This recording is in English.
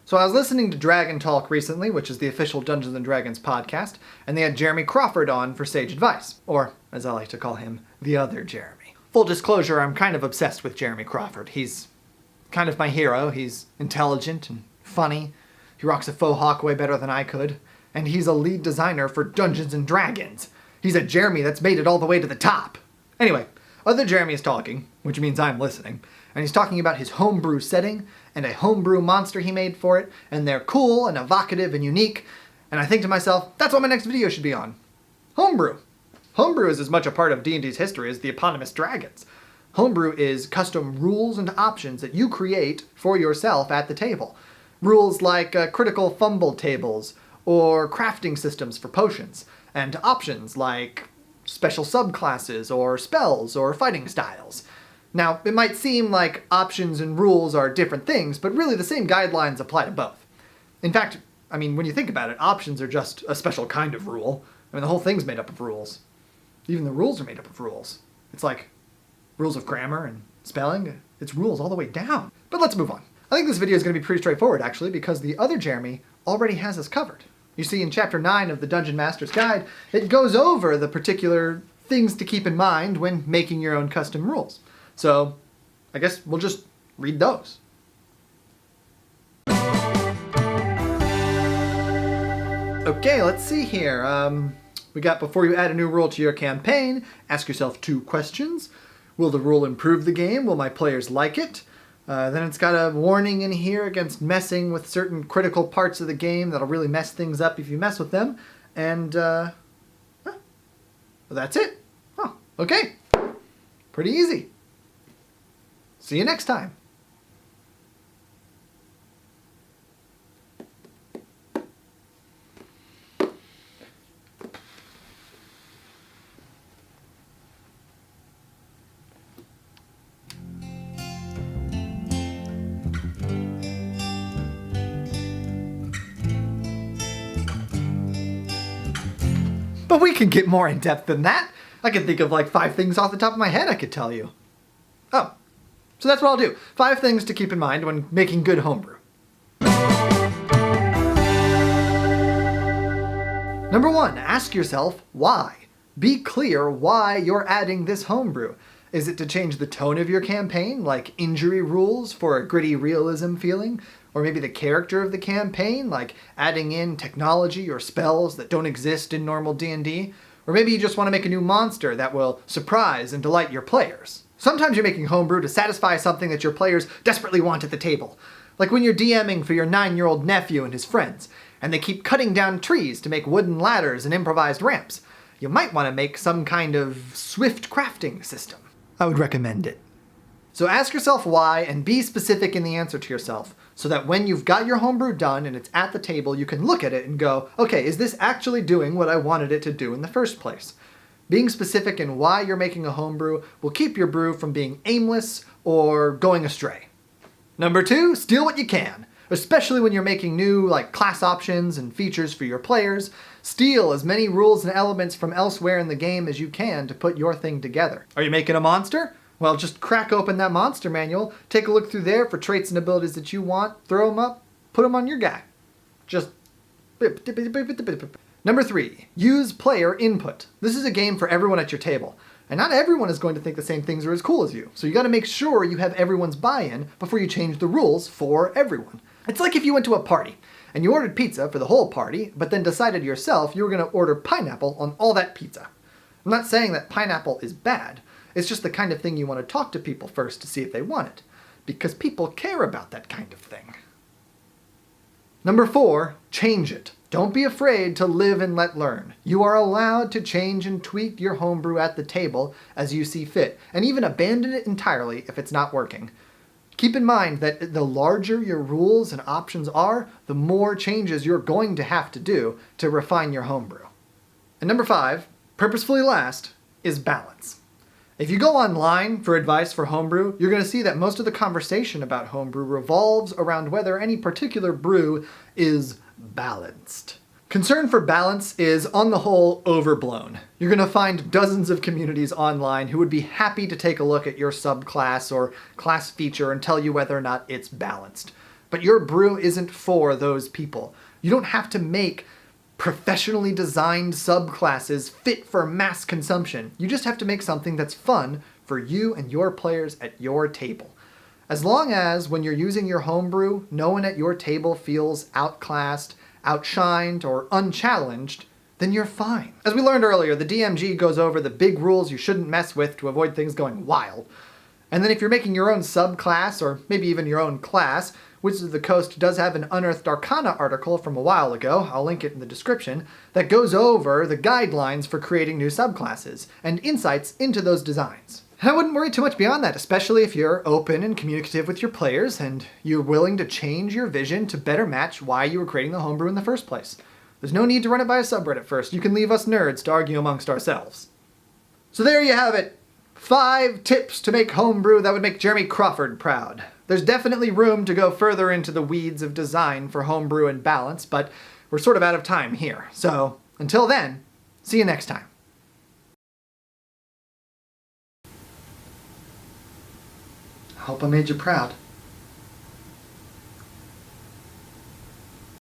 So I was listening to Dragon Talk recently, which is the official Dungeons & Dragons podcast, and they had Jeremy Crawford on for sage advice. Or, as I like to call him, the other Jeremy. Full disclosure, I'm kind of obsessed with Jeremy Crawford. He's kind of my hero. He's intelligent and funny. He rocks a faux hawk way better than I could. And he's a lead designer for Dungeons & Dragons. He's a Jeremy that's made it all the way to the top. Anyway, other Jeremy is talking, which means I'm listening, and he's talking about his homebrew setting and a homebrew monster he made for it, and they're cool and evocative and unique, and I think to myself, that's what my next video should be on. Homebrew. Homebrew is as much a part of D&D's history as the eponymous dragons. Homebrew is custom rules and options that you create for yourself at the table. Rules like critical fumble tables, or crafting systems for potions, and options like special subclasses, or spells, or fighting styles. Now, it might seem like options and rules are different things, but really the same guidelines apply to both. In fact, when you think about it, options are just a special kind of rule. The whole thing's made up of rules. Even the rules are made up of rules. It's like rules of grammar and spelling. It's rules all the way down. But let's move on. I think this video is going to be pretty straightforward, actually, because the other Jeremy already has us covered. You see, in Chapter 9 of the Dungeon Master's Guide, it goes over the particular things to keep in mind when making your own custom rules. So, I guess we'll just read those. Okay, let's see here. We got, before you add a new rule to your campaign, ask yourself 2 questions. Will the rule improve the game? Will my players like it? Then it's got a warning in here against messing with certain critical parts of the game that'll really mess things up if you mess with them. And, that's it. Oh, okay. Pretty easy. See you next time. But we can get more in-depth than that. I can think of like 5 things off the top of my head I could tell you. Oh, so that's what I'll do. 5 things to keep in mind when making good homebrew. Number 1, ask yourself why. Be clear why you're adding this homebrew. Is it to change the tone of your campaign, like injury rules for a gritty realism feeling? Or maybe the character of the campaign, like adding in technology or spells that don't exist in normal D&D? Or maybe you just want to make a new monster that will surprise and delight your players. Sometimes you're making homebrew to satisfy something that your players desperately want at the table. Like when you're DMing for your 9-year-old nephew and his friends, and they keep cutting down trees to make wooden ladders and improvised ramps. You might want to make some kind of swift crafting system. I would recommend it. So ask yourself why and be specific in the answer to yourself, so that when you've got your homebrew done and it's at the table, you can look at it and go, okay, is this actually doing what I wanted it to do in the first place? Being specific in why you're making a homebrew will keep your brew from being aimless or going astray. Number 2, steal what you can. Especially when you're making new class options and features for your players. Steal as many rules and elements from elsewhere in the game as you can to put your thing together. Are you making a monster? Well, just crack open that monster manual, take a look through there for traits and abilities that you want, throw them up, put them on your guy. Just... Number 3, use player input. This is a game for everyone at your table. And not everyone is going to think the same things are as cool as you. So you gotta make sure you have everyone's buy-in before you change the rules for everyone. It's like if you went to a party and you ordered pizza for the whole party, but then decided yourself you were gonna order pineapple on all that pizza. I'm not saying that pineapple is bad. It's just the kind of thing you want to talk to people first to see if they want it. Because people care about that kind of thing. Number 4, change it. Don't be afraid to live and let learn. You are allowed to change and tweak your homebrew at the table as you see fit, and even abandon it entirely if it's not working. Keep in mind that the larger your rules and options are, the more changes you're going to have to do to refine your homebrew. And number 5, purposefully last, is balance. If you go online for advice for homebrew, you're going to see that most of the conversation about homebrew revolves around whether any particular brew is balanced. Concern for balance is, on the whole, overblown. You're going to find dozens of communities online who would be happy to take a look at your subclass or class feature and tell you whether or not it's balanced. But your brew isn't for those people. You don't have to make professionally designed subclasses fit for mass consumption. You just have to make something that's fun for you and your players at your table. As long as, when you're using your homebrew, no one at your table feels outclassed, outshined, or unchallenged, then you're fine. As we learned earlier, the DMG goes over the big rules you shouldn't mess with to avoid things going wild. And then if you're making your own subclass, or maybe even your own class, Wizards of the Coast does have an Unearthed Arcana article from a while ago, I'll link it in the description, that goes over the guidelines for creating new subclasses, and insights into those designs. I wouldn't worry too much beyond that, especially if you're open and communicative with your players, and you're willing to change your vision to better match why you were creating the homebrew in the first place. There's no need to run it by a subreddit first. You can leave us nerds to argue amongst ourselves. So there you have it. 5 tips to make homebrew that would make Jeremy Crawford proud. There's definitely room to go further into the weeds of design for homebrew and balance, but we're sort of out of time here. So until then, see you next time. I hope I made you proud.